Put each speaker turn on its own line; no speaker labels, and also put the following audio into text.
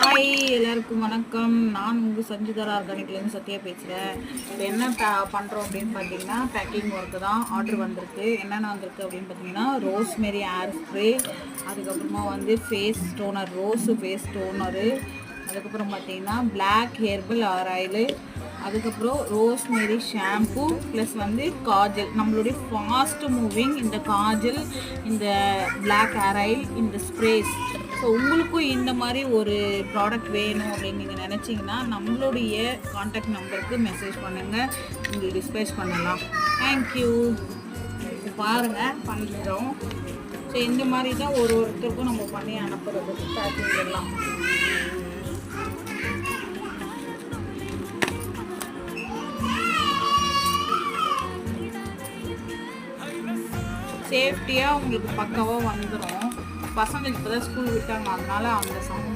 Hi எல்லாருக்கும் வணக்கம். நான் உங்கள் சஞ்சுதரா ஆர்கானிக்லேருந்து சத்யா பேசுகிறேன். இப்போ என்ன பண்ணுறோம் அப்படின்னு பார்த்தீங்கன்னா, பேக்கிங் ஒர்க்கு தான். ஆர்டர் வந்திருக்கு. என்னென்ன வந்திருக்கு அப்படின்னு பார்த்தீங்கன்னா, ரோஸ்மெரி ஏர் ஸ்ப்ரே, அதுக்கப்புறமா வந்து face toner, rose face toner, அதுக்கப்புறம் பார்த்தீங்கன்னா பிளாக் ஹேர்பல் ஹேர் ஆயிலு, அதுக்கப்புறம் ரோஸ்மெரி ஷாம்பு, ப்ளஸ் வந்து காஜல், நம்மளுடைய ஃபாஸ்ட் மூவிங் இந்த காஜல், இந்த பிளாக் ஹேர் ஆயில், இந்த ஸ்ப்ரேஸ். ஸோ உங்களுக்கும் இந்த மாதிரி ஒரு ப்ராடக்ட் வேணும் அப்படின்னு நீங்கள் நினச்சிங்கன்னா நம்மளுடைய காண்டாக்ட் நம்பருக்கு மெசேஜ் பண்ணுங்கள், உங்களுக்கு டிஸ்பேச் பண்ணலாம். தேங்க்யூ. பாருங்கள் பண்ணுறோம். ஸோ இந்த மாதிரி தான் ஒருத்தருக்கும் நம்ம பண்ணி அனுப்புறது பேக்கிங் எல்லாம். சேஃப்டியாக உங்களுக்கு பக்காவாக வந்துடும். பசங்களுக்கு இப்போ தான் ஸ்கூல் விட்டாங்க, அதனால் அந்த சவுண்ட்